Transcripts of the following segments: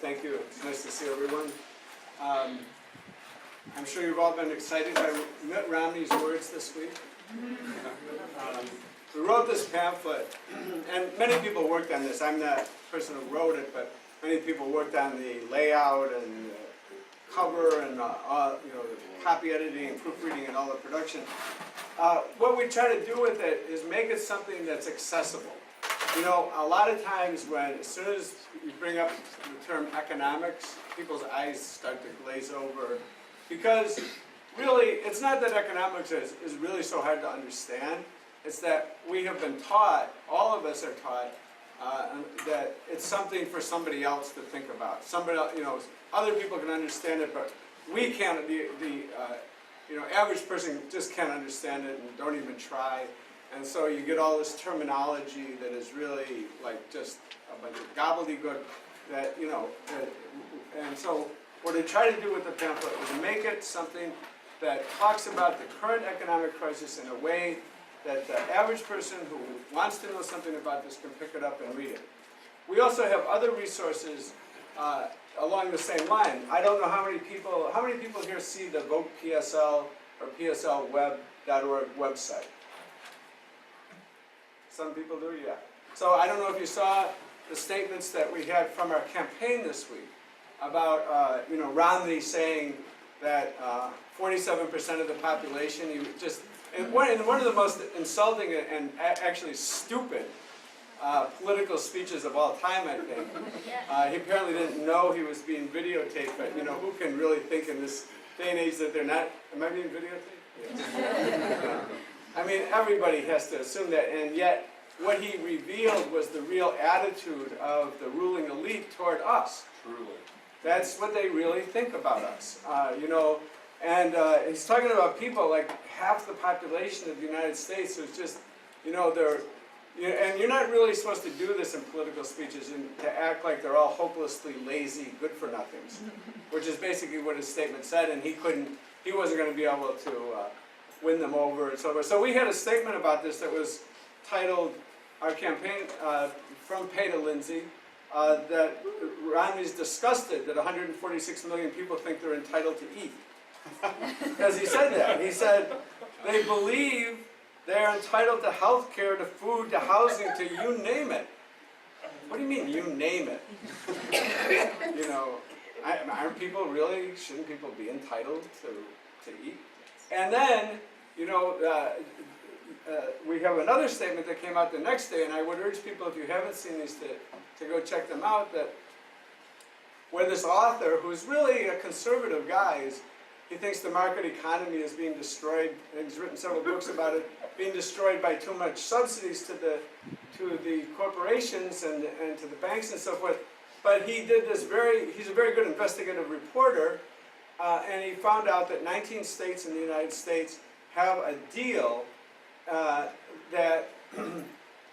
Thank you. It's nice to see everyone. I'm sure you've all been excited by Mitt Romney's words this week. We wrote this pamphlet, and many people worked on this. I'm the person who wrote it, but many people worked on the layout and the cover and the copy editing and proofreading and all the production. What we try to do with it is make it something that's accessible. You know, a lot of times as soon as you bring up the term economics, people's eyes start to glaze over. Because really, it's not that economics is really so hard to understand. It's that we have been taught, all of us are taught, that it's something for somebody else to think about. Somebody else, other people can understand it, but we can't. The average person just can't understand it and don't even try. And so you get all this terminology that is really like just a bunch of gobbledygook. And so what I try to do with the pamphlet is make it something that talks about the current economic crisis in a way that the average person who wants to know something about this can pick it up and read it. We also have other resources along the same line. I don't know how many people here see the Vote PSL or PSLweb.org website. Some people do, yeah. So I don't know if you saw the statements that we had from our campaign this week about Romney saying that 47% of the population, in one of the most insulting and actually stupid political speeches of all time, I think. He apparently didn't know he was being videotaped, but who can really think in this day and age that they're not? Am I being videotaped? Yes. I mean, everybody has to assume that, and yet what he revealed was the real attitude of the ruling elite toward us. Truly. That's what they really think about us, And he's talking about people like half the population of the United States who's just, and you're not really supposed to do this in political speeches and to act like they're all hopelessly lazy, good-for-nothings, which is basically what his statement said, and he wasn't going to be able to win them over and so forth. So we had a statement about this that was titled, our campaign, From Pay to Lindsay, that Romney's disgusted that 146 million people think they're entitled to eat. Because he said that. He said they believe they're entitled to health care, to food, to housing, to you name it. What do you mean, you name it? Aren't people really, shouldn't people be entitled to eat? And then, we have another statement that came out the next day, and I would urge people, if you haven't seen these, to go check them out, that where this author, who's really a conservative guy, he thinks the market economy is being destroyed, and he's written several books about it, being destroyed by too much subsidies to the corporations and to the banks and so forth. But he did this he's a very good investigative reporter, and he found out that 19 states in the United States have a deal that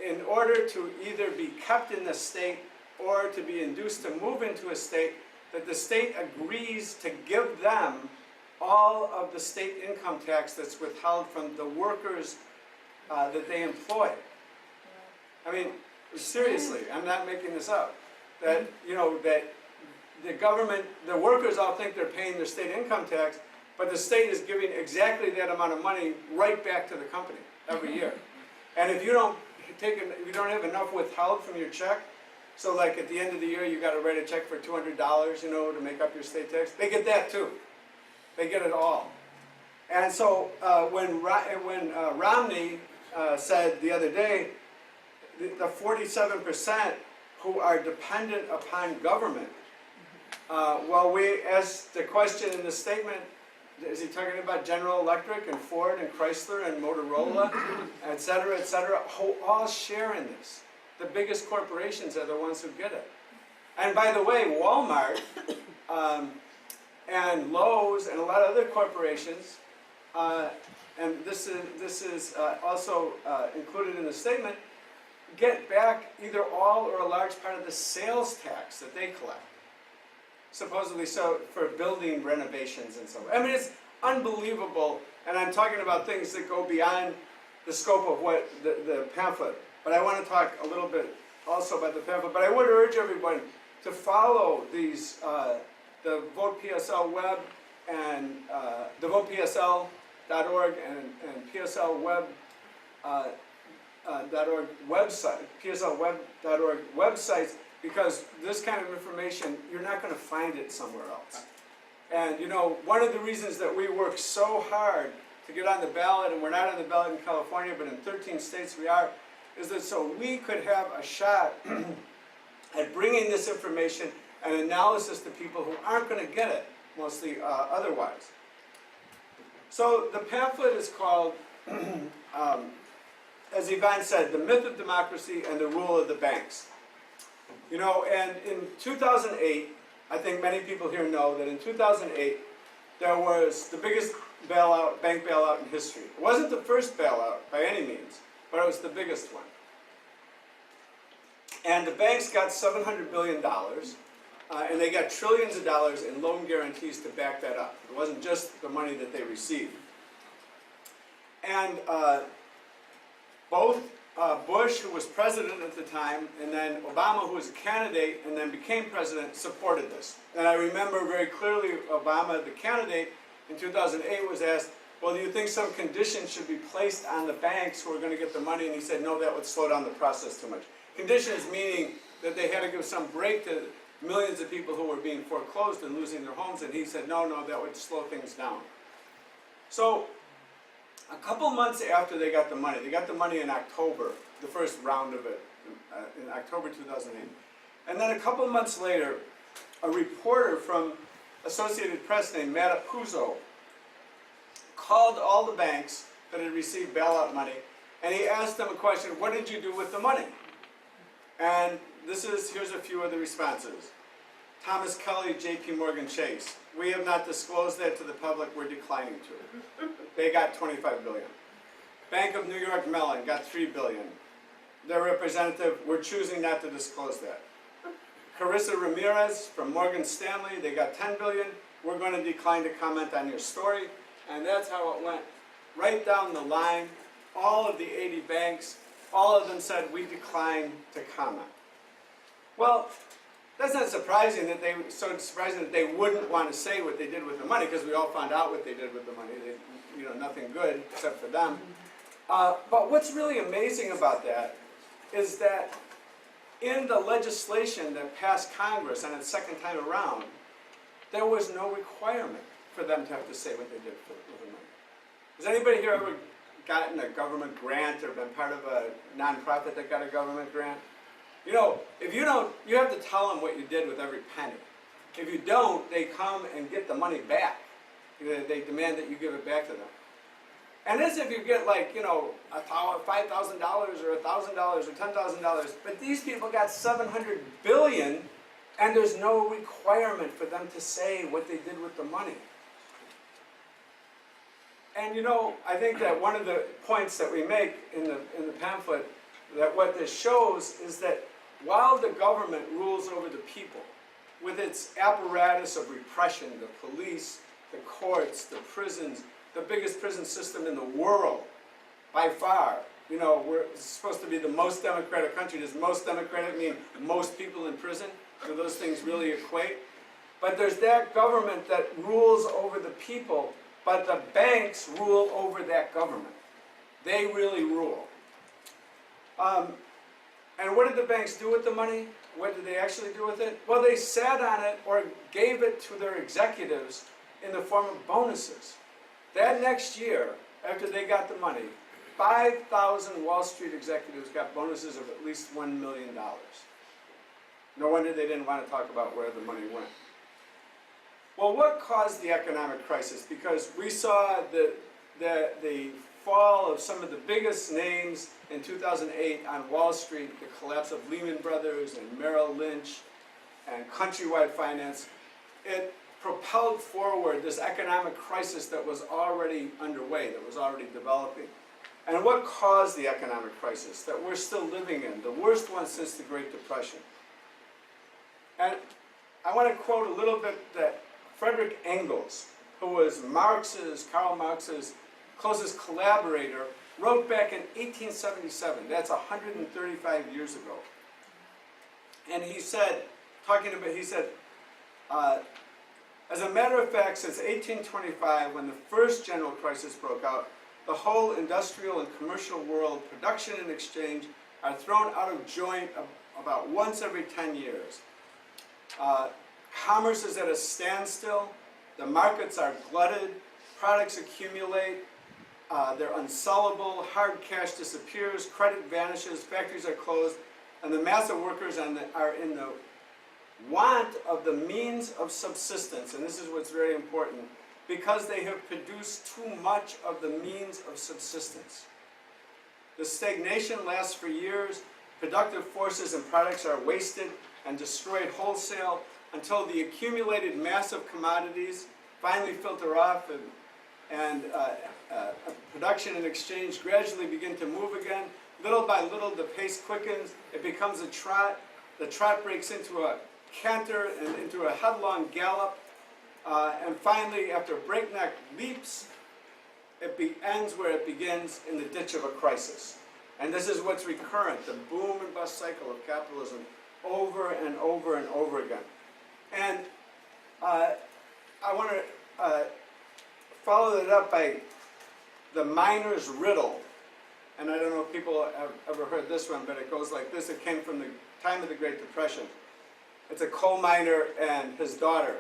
in order to either be kept in the state or to be induced to move into a state, that the state agrees to give them all of the state income tax that's withheld from the workers that they employ. I mean, seriously, I'm not making this up. That, that the government, the workers all think they're paying their state income tax, but the state is giving exactly that amount of money right back to the company every year. And if you don't have enough withheld from your check, so like at the end of the year you got to write a check for $200, to make up your state tax, they get that too. They get it all. And so when Romney said the other day, the 47% who are dependent upon government, we asked the question in the statement, is he talking about General Electric and Ford and Chrysler and Motorola, et cetera, who all share in this? The biggest corporations are the ones who get it. And by the way, Walmart and Lowe's and a lot of other corporations, and this is also included in the statement, get back either all or a large part of the sales tax that they collect. Supposedly so for building renovations and so on. I mean, it's unbelievable, and I'm talking about things that go beyond the scope of what the pamphlet. But I want to talk a little bit also about the pamphlet. But I would urge everyone, to follow these, the Vote PSL web and the votepsl.org and PSLweb .org website, PSLweb.org websites, because this kind of information, you're not going to find it somewhere else. And you know, one of the reasons that we work so hard to get on the ballot, and we're not on the ballot in California, but in 13 states we are, is that so we could have a shot at bringing this information and analysis to people who aren't going to get it, mostly otherwise. So the pamphlet is called, as Ivan said, The Myth of Democracy and the Rule of the Banks. You know, and in 2008, I think many people here know that in 2008, there was the biggest bailout, bank bailout in history. It wasn't the first bailout by any means, but it was the biggest one. And the banks got $700 billion, and they got trillions of dollars in loan guarantees to back that up. It wasn't just the money that they received. And both Bush, who was president at the time, and then Obama, who was a candidate and then became president, supported this. And I remember very clearly Obama, the candidate, in 2008 was asked, well, do you think some conditions should be placed on the banks who are going to get the money? And he said, no, that would slow down the process too much. Conditions meaning that they had to give some break to millions of people who were being foreclosed and losing their homes. And he said, no, that would slow things down. So a couple months after they got the money in October, the first round of it, in October 2008. And then a couple months later, a reporter from Associated Press named Matt Apuzzo called all the banks that had received bailout money, and he asked them a question, what did you do with the money? And here's a few of the responses. Thomas Kelly, JP Morgan Chase. We have not disclosed that to the public, we're declining to. They got $25 billion. Bank of New York Mellon got $3 billion. Their representative, we're choosing not to disclose that. Carissa Ramirez from Morgan Stanley, they got $10 billion. We're going to decline to comment on your story. And that's how it went. Right down the line, all of the 80 banks, all of them said, we decline to comment. Well, that's not surprising that they wouldn't want to say what they did with the money, because we all found out what they did with the money. Nothing good except for them. But what's really amazing about that is that in the legislation that passed Congress on its second time around, there was no requirement for them to have to say what they did with the money. Has anybody here ever gotten a government grant or been part of a nonprofit that got a government grant? You know, if you don't, you have to tell them what you did with every penny. If you don't, they come and get the money back. They demand that you give it back to them. And as if you get like, $5,000 or $1,000 or $10,000, but these people got $700 billion, and there's no requirement for them to say what they did with the money. And I think that one of the points that we make in the pamphlet, that what this shows is that while the government rules over the people, with its apparatus of repression, the police, the courts, the prisons, the biggest prison system in the world, by far. We're supposed to be the most democratic country. Does most democratic mean most people in prison? Do those things really equate? But there's that government that rules over the people, but the banks rule over that government. They really rule. And what did the banks do with the money? What did they actually do with it? Well, they sat on it or gave it to their executives in the form of bonuses. That next year, after they got the money, 5,000 Wall Street executives got bonuses of at least $1 million. No wonder they didn't want to talk about where the money went. Well, what caused the economic crisis? Because we saw the fall of some of the biggest names in 2008 on Wall Street, the collapse of Lehman Brothers and Merrill Lynch and Countrywide Finance. It propelled forward this economic crisis that was already underway, that was already developing. And what caused the economic crisis that we're still living in, the worst one since the Great Depression? And I want to quote a little bit that Frederick Engels, who was Karl Marx's closest collaborator, wrote back in 1877, that's 135 years ago. And he said, talking about, he said, as a matter of fact, since 1825, when the first general crisis broke out, the whole industrial and commercial world, production and exchange, are thrown out of joint about once every 10 years. Commerce is at a standstill, the markets are glutted, products accumulate, they're unsellable, hard cash disappears, credit vanishes, factories are closed, and the mass of workers are in the want of the means of subsistence, and this is what's very important, because they have produced too much of the means of subsistence. The stagnation lasts for years, productive forces and products are wasted and destroyed wholesale until the accumulated mass of commodities finally filter off and production and exchange gradually begin to move again. Little by little, the pace quickens, it becomes a trot, the trot breaks into a canter and into a headlong gallop, and finally, after breakneck leaps, it ends where it begins, in the ditch of a crisis. And this is what's recurrent, the boom and bust cycle of capitalism, over and over and over again. And I want to follow that up by the Miners Riddle. And I don't know if people have ever heard this one, but it goes like this. It came from the time of the Great Depression. It's a coal miner and his daughter.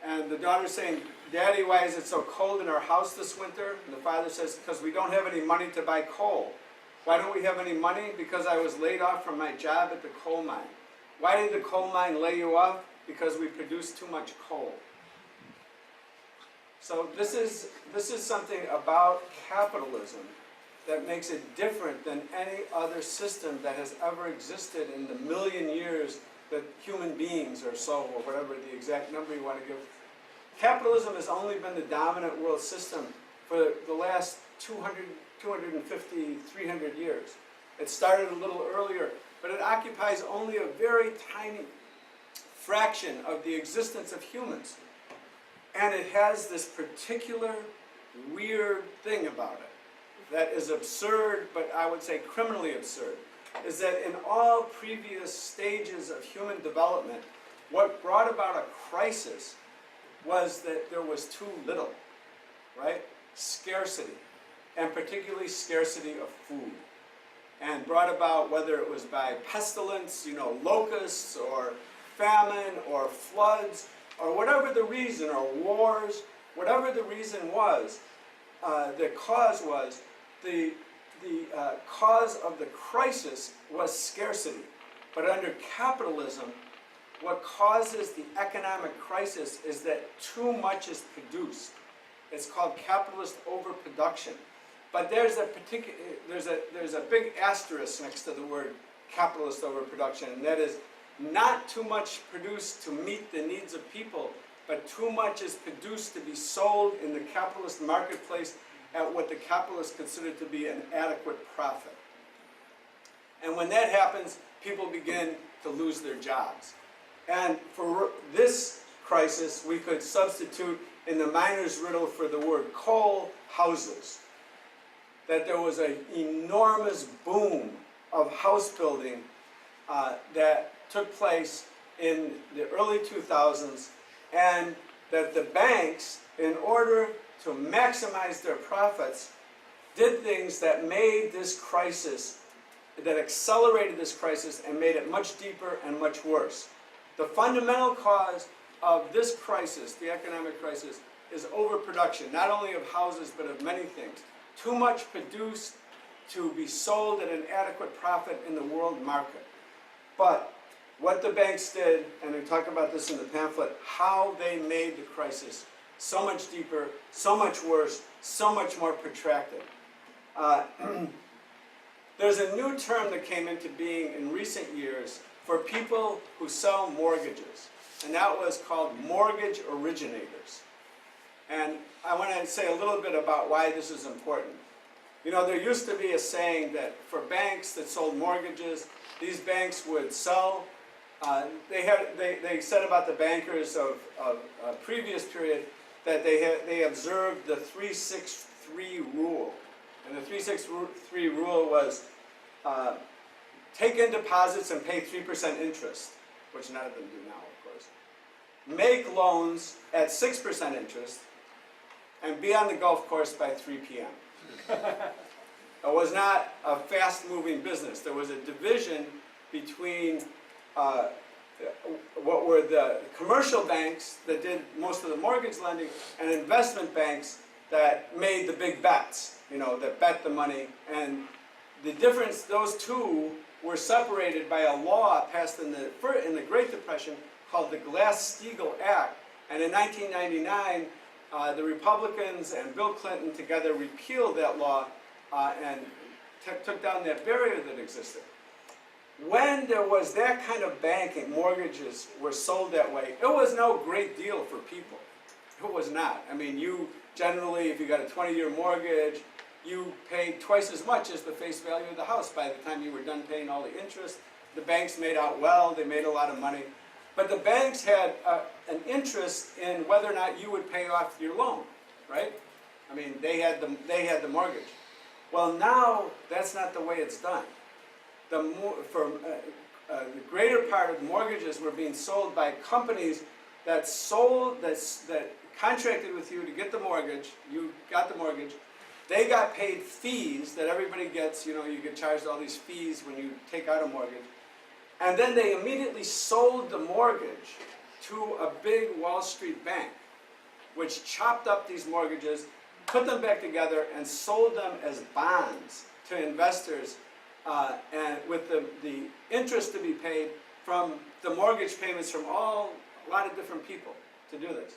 And the daughter's saying, "Daddy, why is it so cold in our house this winter?" And the father says, "Because we don't have any money to buy coal." "Why don't we have any money?" "Because I was laid off from my job at the coal mine." "Why did the coal mine lay you off?" "Because we produced too much coal." So this is something about capitalism that makes it different than any other system that has ever existed in the million years that human beings or so, or whatever the exact number you want to give. Capitalism has only been the dominant world system for the last 200, 250, 300 years. It started a little earlier, but it occupies only a very tiny fraction of the existence of humans. And it has this particular weird thing about it that is absurd, but I would say criminally absurd, is that in all previous stages of human development, what brought about a crisis was that there was too little, right? Scarcity, and particularly scarcity of food. And brought about, whether it was by pestilence, locusts, or famine, or floods, or whatever the reason, or wars, whatever the reason was, the cause was, the cause of the crisis was scarcity. But under capitalism, what causes the economic crisis is that too much is produced. It's called capitalist overproduction. But there's a big asterisk next to the word capitalist overproduction, and that is not too much produced to meet the needs of people, but too much is produced to be sold in the capitalist marketplace at what the capitalists consider to be an adequate profit. And when that happens, people begin to lose their jobs. And for this crisis, we could substitute in the Miners Riddle for the word coal, houses. That there was an enormous boom of house building that took place in the early 2000s, and that the banks, in order to maximize their profits, did things that made this crisis, that accelerated this crisis and made it much deeper and much worse. The fundamental cause of this crisis, the economic crisis, is overproduction, not only of houses but of many things. Too much produced to be sold at an adequate profit in the world market. But what the banks did, and we talk about this in the pamphlet, how they made the crisis so much deeper, so much worse, so much more protracted. There's a new term that came into being in recent years for people who sell mortgages, and that was called mortgage originators. And I want to say a little bit about why this is important. There used to be a saying that for banks that sold mortgages, these banks would sell. They said about the bankers of a previous period that they observed the 3-6-3 rule. And the 3-6-3 rule was take in deposits and pay 3% interest. which none of them do now, of course, make loans at 6% interest, and be on the golf course by 3 p.m. It was not a fast-moving business. There was a division between what were the commercial banks that did most of the mortgage lending and investment banks that made the big bets, that bet the money. And the difference, those two were separated by a law passed in the Great Depression called the Glass-Steagall Act. And in 1999, the Republicans and Bill Clinton together repealed that law and took down that barrier that existed. When there was that kind of banking, mortgages were sold that way, it was no great deal for people. It was not. I mean, you generally, if you got a 20-year mortgage, you paid twice as much as the face value of the house by the time you were done paying all the interest. The banks made out well, they made a lot of money. But the banks had an interest in whether or not you would pay off your loan, right? I mean, they had the mortgage. Well, now that's not the way it's done. The greater part of mortgages were being sold by companies that contracted with you to get the mortgage. You got the mortgage. They got paid fees that everybody gets. You get charged all these fees when you take out a mortgage. And then they immediately sold the mortgage to a big Wall Street bank, which chopped up these mortgages, put them back together, and sold them as bonds to investors, and with the interest to be paid from the mortgage payments from a lot of different people to do this.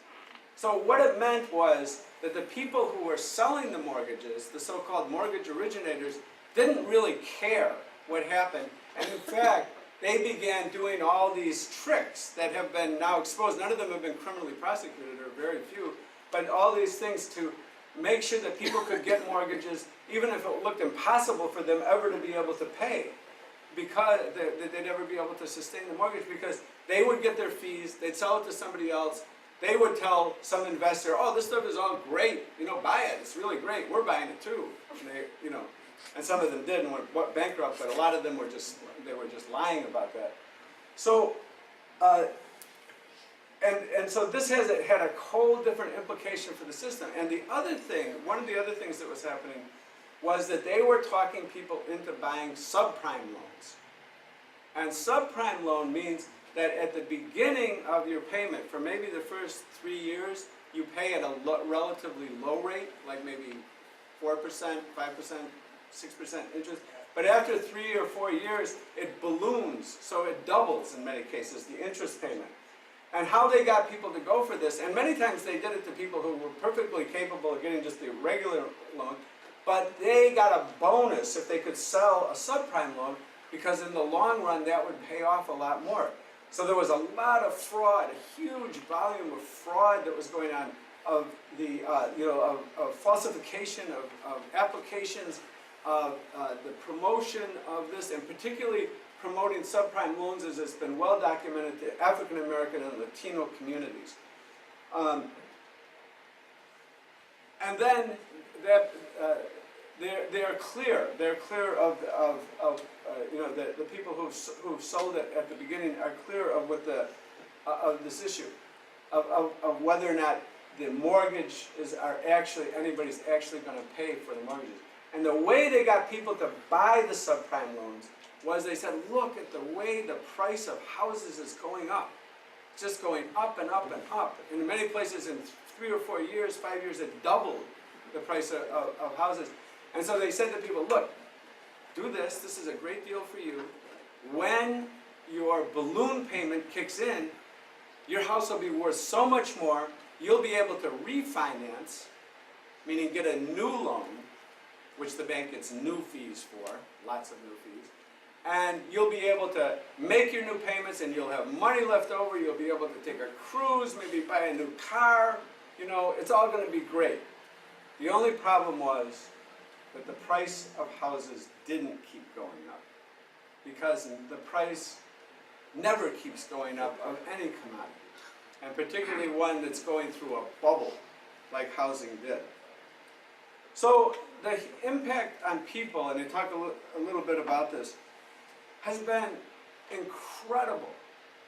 So what it meant was that the people who were selling the mortgages, the so-called mortgage originators, didn't really care what happened. And in fact, they began doing all these tricks that have been now exposed. None of them have been criminally prosecuted, or very few, but all these things to make sure that people could get mortgages, even if it looked impossible for them ever to be able to pay, because they'd never be able to sustain the mortgage, because they would get their fees, they'd sell it to somebody else, they would tell some investor, oh, this stuff is all great, buy it, it's really great, we're buying it too. And and some of them did and went bankrupt, but a lot of them were just lying about that. So, and so this had a whole different implication for the system. And the other thing, one of the other things that was happening was that they were talking people into buying subprime loans. And subprime loan means that at the beginning of your payment, for maybe the first 3 years, you pay at a relatively low rate, like maybe 4%, 5%, 6% interest. But after 3 or 4 years, it balloons, so it doubles in many cases, the interest payment. And how they got people to go for this, and many times they did it to people who were perfectly capable of getting just the regular loan, but they got a bonus if they could sell a subprime loan, because in the long run that would pay off a lot more. So there was a lot of fraud, a huge volume of fraud that was going on, of the of falsification of applications, of the promotion of this, and particularly promoting subprime loans, as it's been well documented, to African American and Latino communities. And then that they are clear. They're clear of the people who've sold it at the beginning are clear of what of this issue of whether or not the mortgage anybody's actually going to pay for the mortgages. And the way they got people to buy the subprime loans was they said, look at the way the price of houses is going up. It's just going up and up and up. And in many places in 3 or 4 years, 5 years, it doubled the price of houses. And so they said to people, look, do this. This is a great deal for you. When your balloon payment kicks in, your house will be worth so much more, you'll be able to refinance, meaning get a new loan, which the bank gets new fees for, lots of new fees. And you'll be able to make your new payments, and you'll have money left over. You'll be able to take a cruise, maybe buy a new car. It's all going to be great. The only problem was that the price of houses didn't keep going up, because the price never keeps going up of any commodity, and particularly one that's going through a bubble like housing did. So the impact on people, and they talk a little bit about this, has been incredible.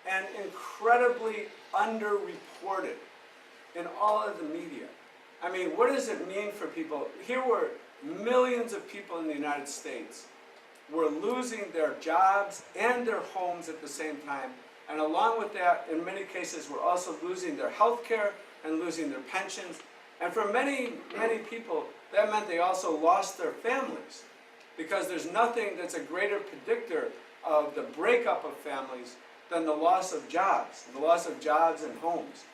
and incredibly underreported in all of the media. I mean, what does it mean for people? Here were millions of people in the United States were losing their jobs and their homes at the same time. And along with that, in many cases, were also losing their health care and losing their pensions. And for many, many people, that meant they also lost their families, because there's nothing that's a greater predictor of the breakup of families than the loss of jobs and homes,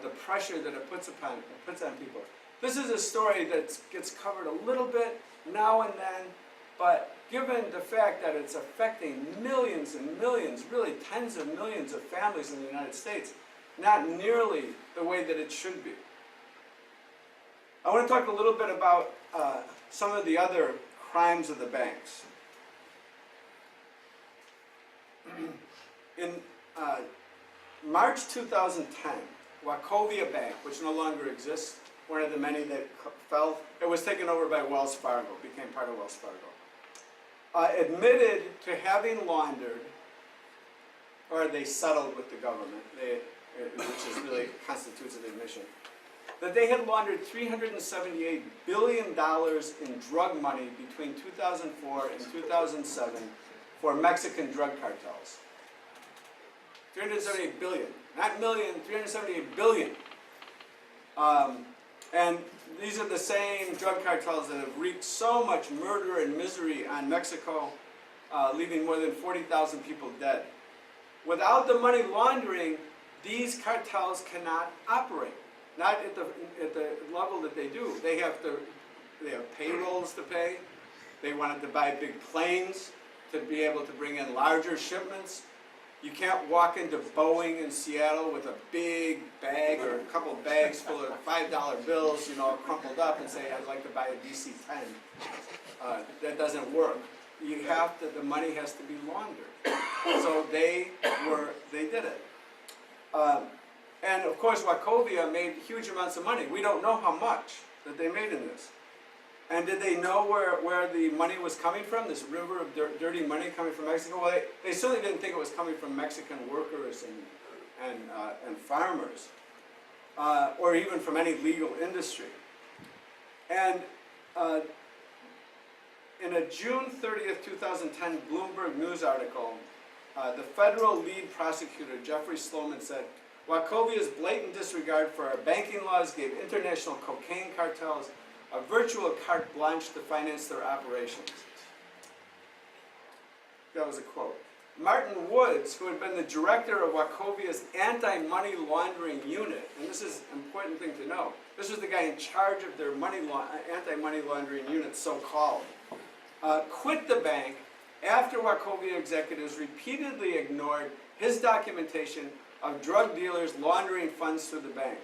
the pressure that it puts on people. This is a story that gets covered a little bit now and then, but given the fact that it's affecting millions and millions, really tens of millions of families in the United States, not nearly the way that it should be. I want to talk a little bit about some of the other crimes of the banks. In March 2010, Wachovia Bank, which no longer exists, one of the many that fell, it was taken over by Wells Fargo, became part of Wells Fargo, admitted to having laundered, or they settled with the government, which is really constitutes an admission, that they had laundered $378 billion in drug money between 2004 and 2007 for Mexican drug cartels. 378 billion, not million, 378 billion. And these are the same drug cartels that have wreaked so much murder and misery on Mexico, leaving more than 40,000 people dead. Without the money laundering, these cartels cannot operate. Not at the level that they do. They have payrolls to pay. They wanted to buy big planes to be able to bring in larger shipments. You can't walk into Boeing in Seattle with a big bag or a couple of bags full of $5 bills, crumpled up, and say, I'd like to buy a DC-10. That doesn't work. The money has to be laundered. So they did it. And of course, Wachovia made huge amounts of money. We don't know how much that they made in this. And did they know where the money was coming from, this river of dirty money coming from Mexico? Well, they certainly didn't think it was coming from Mexican workers and farmers, or even from any legal industry. And in a June 30th, 2010 Bloomberg News article, the federal lead prosecutor, Jeffrey Sloman, said, Wachovia's blatant disregard for our banking laws gave international cocaine cartels a virtual carte blanche to finance their operations. That was a quote. Martin Woods, who had been the director of Wachovia's anti-money laundering unit, and this is an important thing to know, this was the guy in charge of their anti-money laundering unit, so-called, quit the bank after Wachovia executives repeatedly ignored his documentation of drug dealers laundering funds through the bank.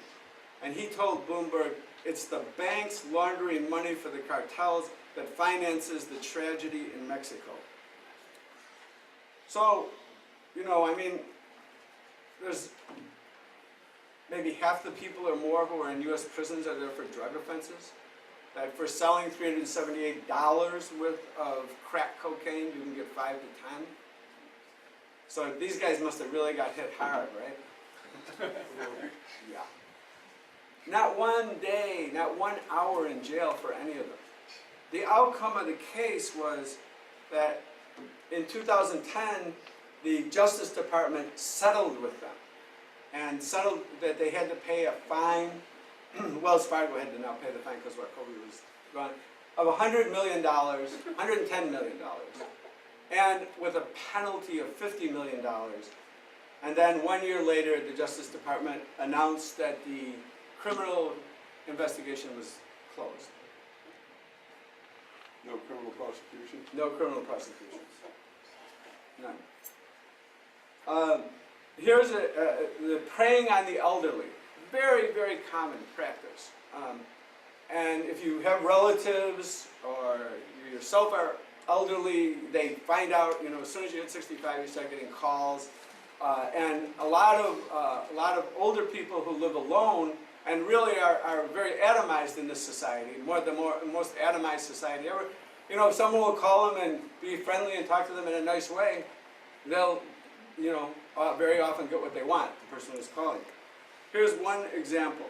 And he told Bloomberg, it's the banks laundering money for the cartels that finances the tragedy in Mexico. So, there's maybe half the people or more who are in U.S. prisons are there for drug offenses. That for selling $378 worth of crack cocaine, you can get 5 to 10. So these guys must have really got hit hard, right? Yeah. Not one day, not 1 hour in jail for any of them. The outcome of the case was that in 2010, the Justice Department settled with them and settled that they had to pay a fine. Wells Fargo had to now pay the fine because Wachovia was gone, of $100 million, $110 million, and with a penalty of $50 million. And then 1 year later, the Justice Department announced that the criminal investigation was closed. No criminal prosecution? No criminal prosecutions. None. Here's the preying on the elderly. Very, very common practice. And if you have relatives or you yourself are elderly, they find out, as soon as you hit 65, you start getting calls. And a lot of older people who live alone and really are very atomized in this society, the most atomized society ever. If someone will call them and be friendly and talk to them in a nice way, they'll very often get what they want, the person who's calling. Here's one example.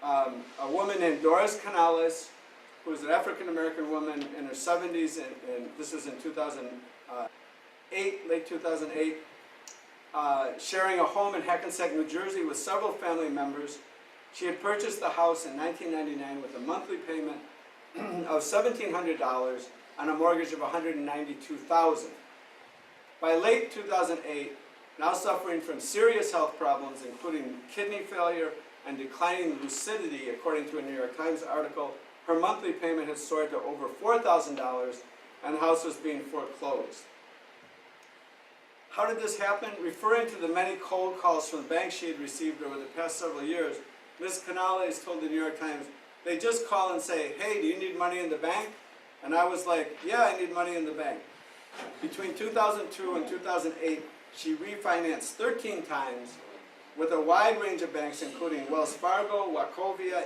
A woman named Doris Canales, who is an African-American woman in her 70s, and this was in 2008, late 2008, sharing a home in Hackensack, New Jersey with several family members. She had purchased the house in 1999 with a monthly payment of $1,700 on a mortgage of $192,000. By late 2008, now suffering from serious health problems, including kidney failure and declining lucidity, according to a New York Times article, her monthly payment had soared to over $4,000, and the house was being foreclosed. How did this happen? Referring to the many cold calls from the banks she had received over the past several years, Ms. Canales told the New York Times, they just call and say, hey, do you need money in the bank? And I was like, yeah, I need money in the bank. Between 2002 and 2008, she refinanced 13 times with a wide range of banks, including Wells Fargo, Wachovia,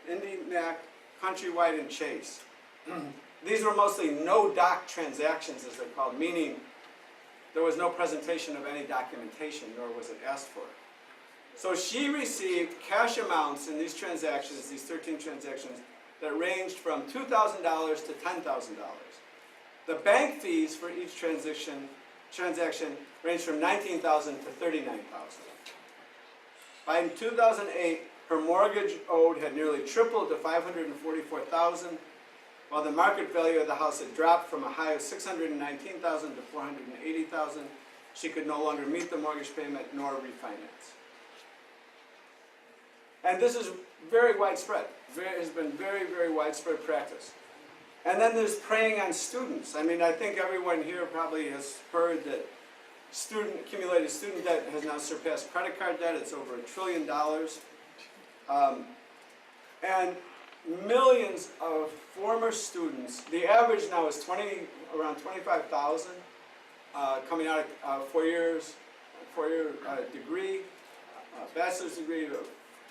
IndyMac, Countrywide, and Chase. These were mostly no-doc transactions, as they're called, meaning there was no presentation of any documentation, nor was it asked for. So she received cash amounts in these transactions, these 13 transactions, that ranged from $2,000 to $10,000. The bank fees for each transaction ranged from $19,000 to $39,000. By 2008, her mortgage owed had nearly tripled to $544,000, while the market value of the house had dropped from a high of $619,000 to $480,000. She could no longer meet the mortgage payment nor refinance. And this is very widespread. It has been very, very widespread practice. And then there's preying on students. I mean, I think everyone here probably has heard that accumulated student debt has now surpassed credit card debt. It's over $1 trillion. And millions of former students, the average now is around 25,000 coming out of four-year degree, bachelor's degree,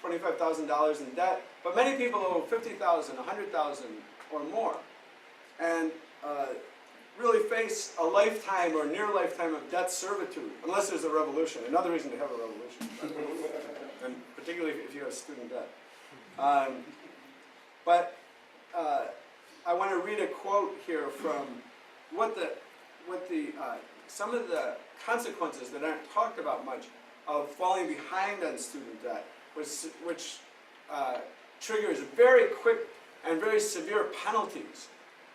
$25,000 in debt. But many people owe $50,000, $100,000 or more, and really face a lifetime or near lifetime of debt servitude, unless there's a revolution. Another reason to have a revolution, and particularly if you have student debt. But I want to read a quote here from some of the consequences that aren't talked about much of falling behind on student debt, which triggers very quick and very severe penalties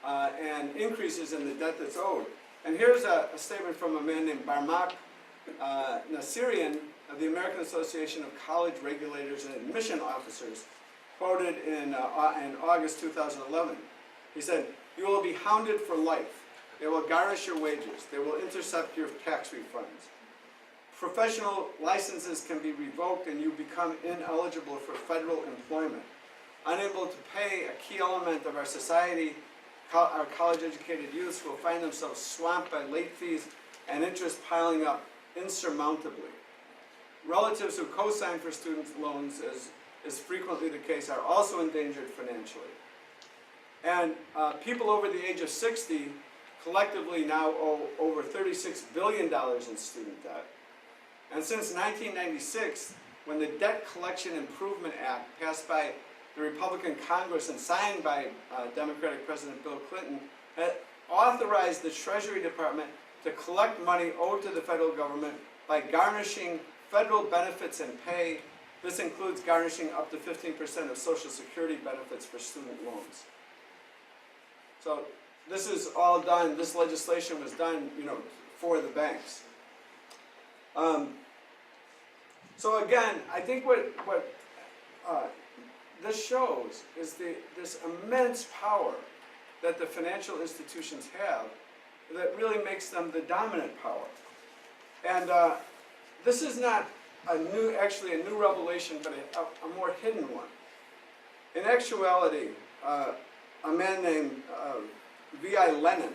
and increases in the debt that's owed. And here's a statement from a man named Barmak Nassirian of the American Association of College Regulators and Admission Officers, quoted in August 2011. He said, "You will be hounded for life. They will garnish your wages. They will intercept your tax refunds. Professional licenses can be revoked and you become ineligible for federal employment. Unable to pay a key element of our society, our college-educated youths will find themselves swamped by late fees and interest piling up insurmountably. Relatives who co-sign for student loans, as is frequently the case, are also endangered financially. And people over the age of 60 collectively now owe over $36 billion in student debt. And since 1996, when the Debt Collection Improvement Act, passed by the Republican Congress and signed by Democratic President Bill Clinton, had authorized the Treasury Department to collect money owed to the federal government by garnishing federal benefits and pay. This includes garnishing up to 15% of Social Security benefits for student loans. So this is all done, this legislation was done, for the banks. So again, I think what this shows is this immense power that the financial institutions have that really makes them the dominant power. And this is not actually a new revelation, but a more hidden one. In actuality, a man named V.I. Lenin,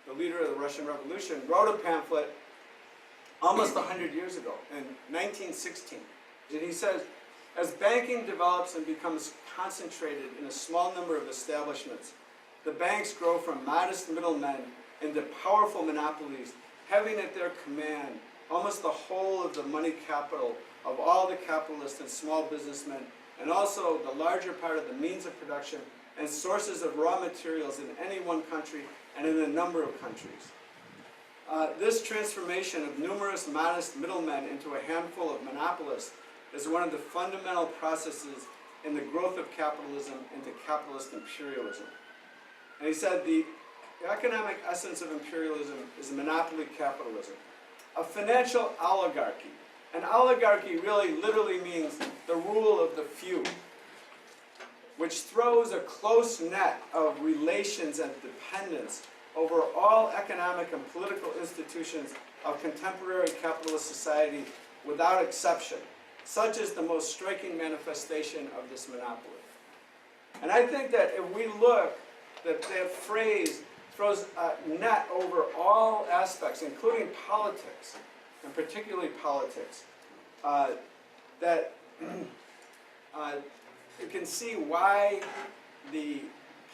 the leader of the Russian Revolution, wrote a pamphlet almost 100 years ago, in 1916. And he says, as banking develops and becomes concentrated in a small number of establishments, the banks grow from modest middlemen into powerful monopolies having at their command almost the whole of the money capital of all the capitalists and small businessmen, and also the larger part of the means of production and sources of raw materials in any one country and in a number of countries. This transformation of numerous modest middlemen into a handful of monopolists is one of the fundamental processes in the growth of capitalism into capitalist imperialism. And he said the economic essence of imperialism is monopoly capitalism, a financial oligarchy. An oligarchy really literally means the rule of the few, which throws a close net of relations and dependence over all economic and political institutions of contemporary capitalist society without exception. Such is the most striking manifestation of this monopoly. And I think that if we look, that phrase throws a net over all aspects, including politics, and particularly politics, that you can see why the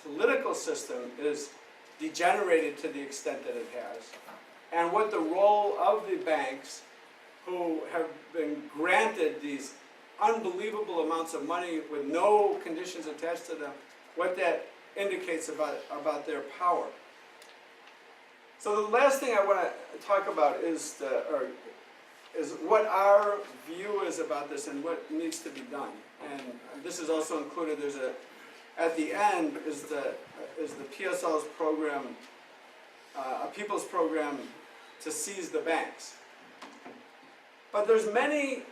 political system is degenerated to the extent that it has, and what the role of the banks, who have been granted these unbelievable amounts of money with no conditions attached to them, what that indicates about their power. So the last thing I want to talk about is what our view is about this and what needs to be done. And this is also included. There's at the end is the PSL's program, a people's program to seize the banks. But there's many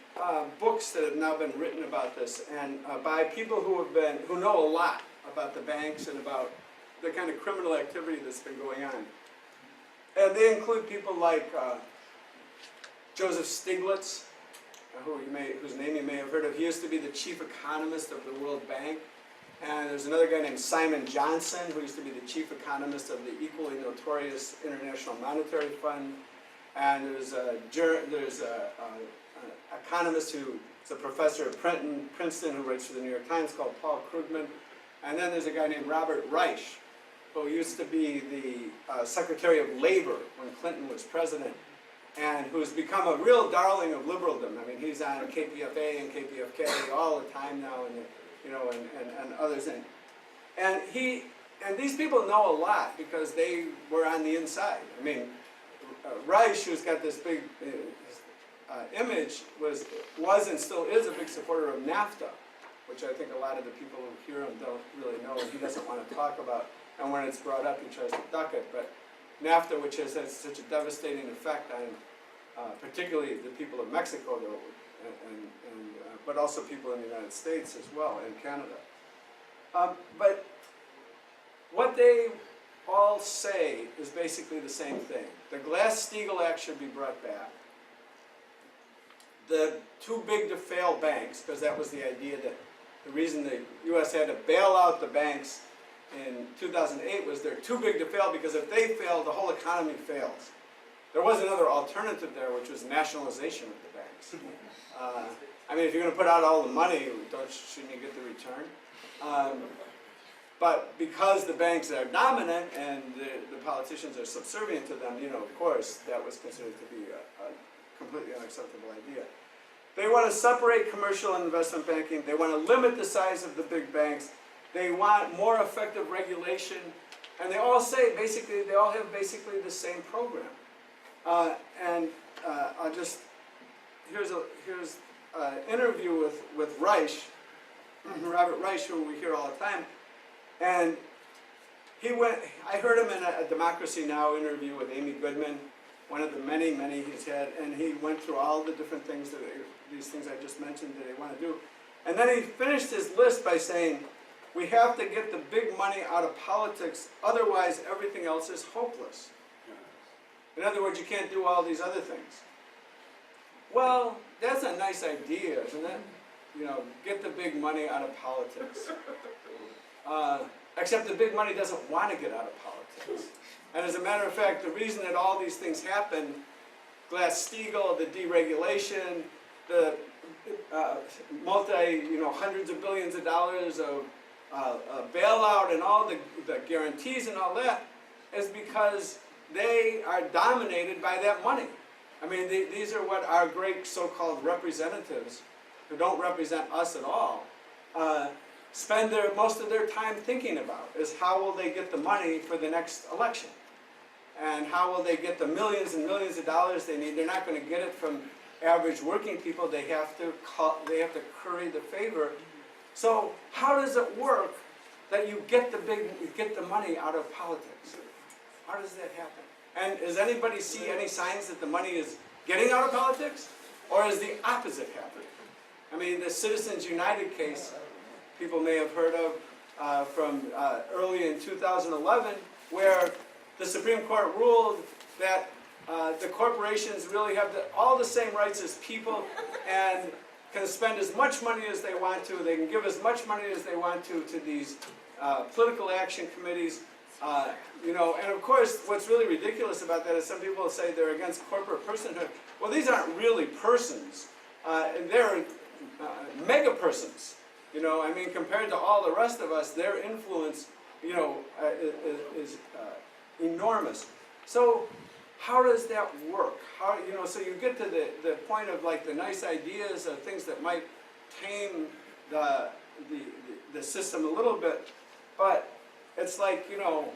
books that have now been written about this, and by people who know a lot about the banks and about the kind of criminal activity that's been going on. And they include people like Joseph Stiglitz, whose name you may have heard of. He used to be the chief economist of the World Bank. And there's another guy named Simon Johnson, who used to be the chief economist of the equally notorious International Monetary Fund. And there's an economist who is a professor at Princeton who writes for the New York Times called Paul Krugman. And then there's a guy named Robert Reich, who used to be the Secretary of Labor when Clinton was president, and who's become a real darling of liberaldom. I mean, he's on KPFA and KPFK all the time now, and others. And these people know a lot because they were on the inside. I mean, Reich, who's got this big image, was and still is a big supporter of NAFTA, which I think a lot of the people who hear him don't really know, and he doesn't want to talk about. And when it's brought up, he tries to duck it. But NAFTA, which has had such a devastating effect on particularly the people of Mexico, but also people in the United States as well, and Canada. But what they all say is basically the same thing. The Glass-Steagall Act should be brought back. The too big to fail banks, because that was the idea that the reason the U.S. had to bail out the banks in 2008 was they're too big to fail, because if they fail, the whole economy fails. There was another alternative there, which was nationalization of the banks. I mean, if you're going to put out all the money, shouldn't you get the return? But because the banks are dominant and the politicians are subservient to them, of course, that was considered to be a completely unacceptable idea. They want to separate commercial and investment banking. They want to limit the size of the big banks. They want more effective regulation. And they all say, basically, they all have basically the same program. Here's an interview with Reich, Robert Reich, who we hear all the time. And I heard him in a Democracy Now! Interview with Amy Goodman, one of the many he's had, and he went through all the different things, these things I just mentioned that they want to do. And then he finished his list by saying, we have to get the big money out of politics, otherwise everything else is hopeless. In other words, you can't do all these other things. Well, that's a nice idea, isn't it? Get the big money out of politics. Except the big money doesn't want to get out of politics. And as a matter of fact, the reason that all these things happen, Glass-Steagall, the deregulation, the hundreds of billions of dollars of bailout and all the guarantees and all that, is because they are dominated by that money. I mean, these are what our great so-called representatives, who don't represent us at all, spend most of their time thinking about, is how will they get the money for the next election? And how will they get the millions and millions of dollars they need? They're not going to get it from average working people. They have to curry the favor. So how does it work that you get the money out of politics? How does that happen? And does anybody see any signs that the money is getting out of politics? Or is the opposite happening? I mean, the Citizens United case, people may have heard of from early in 2011, where the Supreme Court ruled that the corporations really have all the same rights as people and can spend as much money as they want to. They can give as much money as they want to these political action committees. You know, and of course, what's really ridiculous about that is some people say they're against corporate personhood. Well, these aren't really persons. They're mega persons. You know, I mean, compared to all the rest of us, their influence, you know, is enormous. So, how does that work? How, you know, so you get to the point of like the nice ideas of things that might tame the system a little bit, but it's like, you know,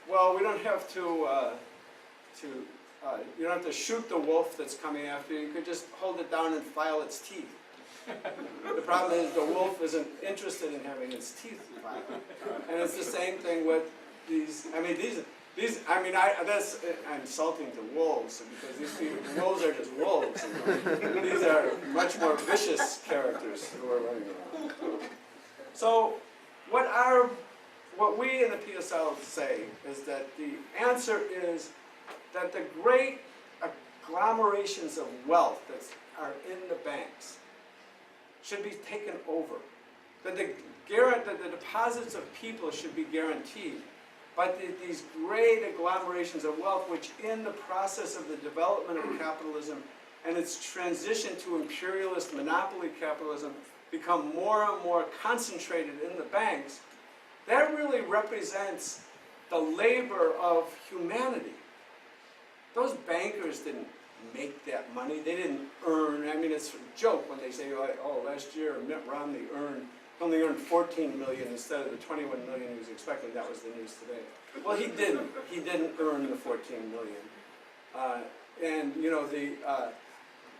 well, we don't have to you don't have to shoot the wolf that's coming after you. You could just hold it down and file its teeth. The problem is the wolf isn't interested in having its teeth filed. And it's the same thing with these. I mean, I mean, that's insulting to wolves, because these wolves are just wolves. You know? These are much more vicious characters who are running around. So, what we in the PSL say is that the answer is that the great agglomerations of wealth that are in the banks should be taken over. That the deposits of people should be guaranteed. But these great agglomerations of wealth, which in the process of the development of capitalism and its transition to imperialist monopoly capitalism become more and more concentrated in the banks, that really represents the labor of humanity. Those bankers didn't make that money. They didn't earn. I mean, it's a joke when they say, oh, last year Mitt Romney only earned 14 million instead of the 21 million he was expecting. That was the news today. Well, he didn't. He didn't earn the 14 million. And you know,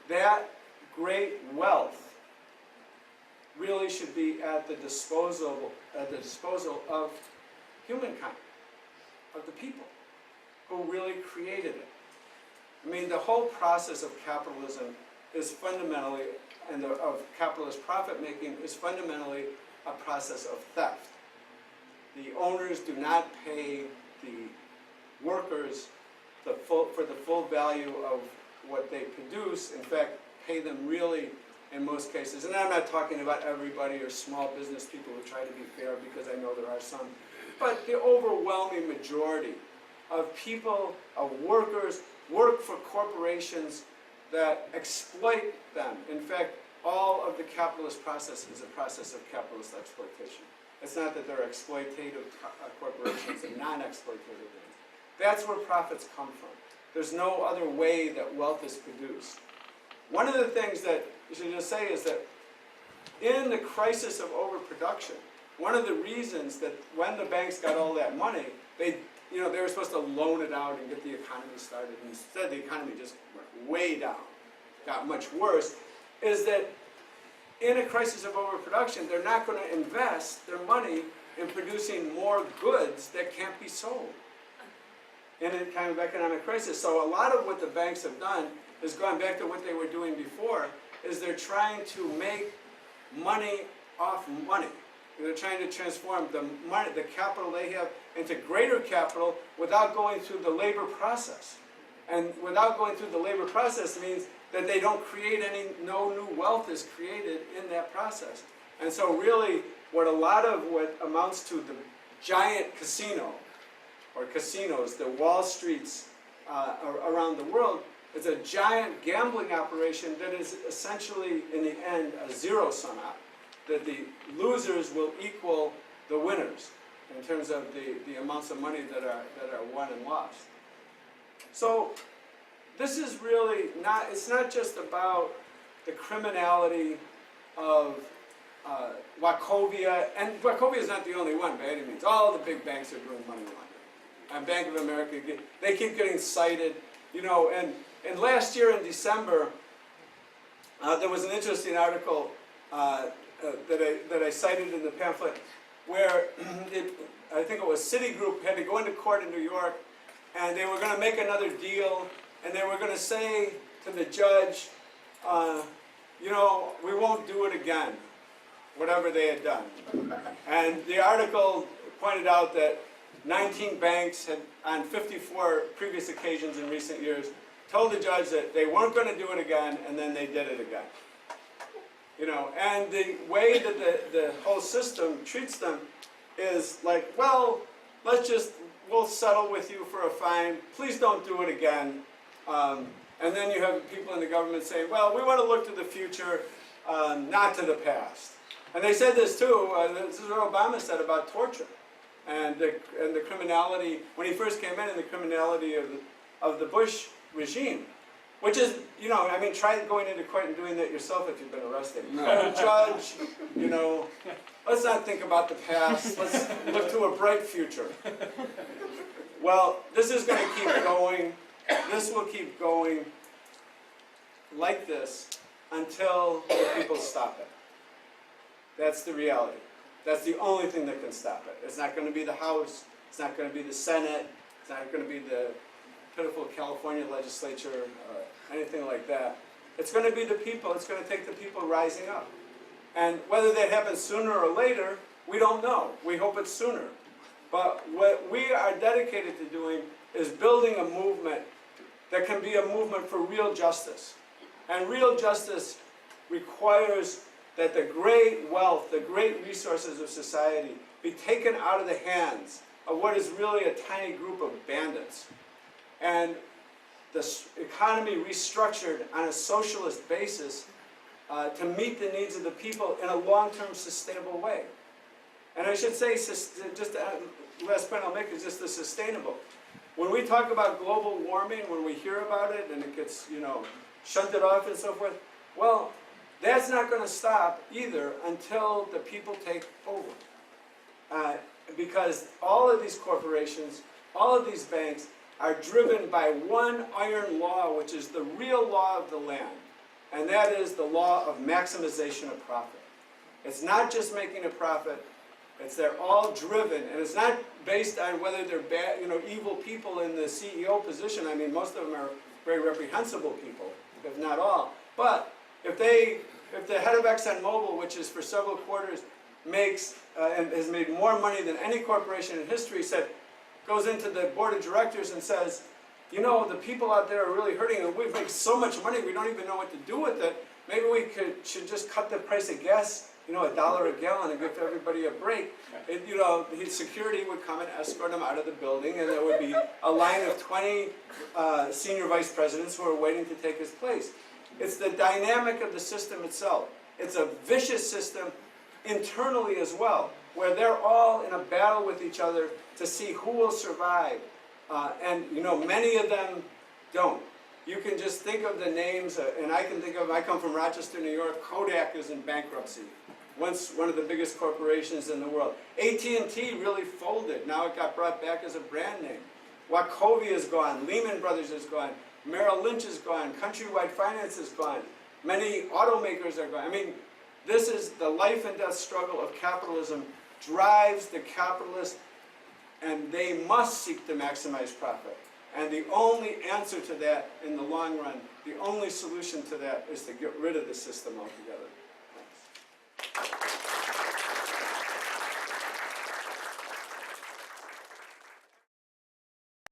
that great wealth really should be at the disposal of humankind, of the people who really created it. I mean, the whole process of capitalism is fundamentally, and of capitalist profit making, is fundamentally a process of theft. The owners do not pay the workers for the full value of what they produce. In fact, pay them really, in most cases, and I'm not talking about everybody or small business people who try to be fair, because I know there are some, but the overwhelming majority of people, of workers, work for corporations that exploit them. In fact, all of the capitalist process is a process of capitalist exploitation. It's not that they're exploitative corporations and non-exploitative ones. That's where profits come from. There's no other way that wealth is produced. One of the things that you should just say is that in the crisis of overproduction, one of the reasons that when the banks got all that money, they were supposed to loan it out and get the economy started, and instead the economy just went way down, got much worse, is that in a crisis of overproduction, they're not going to invest their money in producing more goods that can't be sold in a kind of economic crisis. So a lot of what the banks have done is gone back to what they were doing before, is they're trying to make money off money. They're trying to transform the money, the capital they have, into greater capital without going through the labor process. And without going through the labor process means that they don't create no new wealth is created in that process. And so really, what amounts to the giant casino, or casinos, the Wall Streets around the world, is a giant gambling operation that is essentially, in the end, a zero-sum out. That the losers will equal the winners. in terms of the amounts of money that are won and lost. So this is really not, it's not just about the criminality of Wachovia, and Wachovia is not the only one by any means. All the big banks are doing money laundering. And Bank of America, they keep getting cited, you know, and last year in December, there was an interesting article that I cited in the pamphlet where I think it was Citigroup had to go into court in New York, and they were going to make another deal, and they were going to say to the judge, you know, we won't do it again, whatever they had done. And the article pointed out that 19 banks had, on 54 previous occasions in recent years, told the judge that they weren't going to do it again, and then they did it again. You know, and the way that the whole system treats them is like, well, we'll settle with you for a fine, please don't do it again. And then you have people in the government saying, well, we want to look to the future, not to the past. And they said this too, this is what Obama said about torture. And the criminality, when he first came in, and the criminality of the Bush regime, which is, you know, I mean, try going into court and doing that yourself if you've been arrested. No. The judge, you know, let's not think about the past, let's look to a bright future. Well, this is going to keep going, this will keep going like this until the people stop it. That's the reality. That's the only thing that can stop it. It's not going to be the House. It's not going to be the Senate. It's not going to be the pitiful California legislature or anything like that. It's going to be the people. It's going to take the people rising up. And whether that happens sooner or later, we don't know. We hope it's sooner. But what we are dedicated to doing is building a movement that can be a movement for real justice. And real justice requires that the great wealth, the great resources of society be taken out of the hands of what is really a tiny group of bandits. And the economy restructured on a socialist basis to meet the needs of the people in a long-term sustainable way. And I should say, just the last point I'll make is just the sustainable. When we talk about global warming, when we hear about it and it gets, you know, shunted off and so forth, well, that's not going to stop either until the people take over. Because all of these corporations, all of these banks are driven by one iron law, which is the real law of the land. And that is the law of maximization of profit. It's not just making a profit, it's they're all driven, and it's not based on whether they're bad, you know, evil people in the CEO position. I mean, most of them are very reprehensible people, if not all. But if the head of ExxonMobil, which is for several quarters, makes and has made more money than any corporation in history, goes into the board of directors and says, you know, the people out there are really hurting, and we make so much money we don't even know what to do with it. Maybe we should just cut the price of gas, you know, $1 a gallon and give everybody a break. You know, his security would come and escort him out of the building, and there would be a line of 20 senior vice presidents who are waiting to take his place. It's the dynamic of the system itself. It's a vicious system internally as well, where they're all in a battle with each other to see who will survive. And, you know, many of them don't. You can just think of the names, and I come from Rochester, New York. Kodak is in bankruptcy. Once one of the biggest corporations in the world. AT&T really folded. Now it got brought back as a brand name. Wachovia is gone. Lehman Brothers is gone. Merrill Lynch is gone. Countrywide Finance is gone. Many automakers are gone. I mean, this is the life and death struggle of capitalism, drives the capitalists, and they must seek to maximize profit. And the only answer to that in the long run, the only solution to that is to get rid of the system altogether.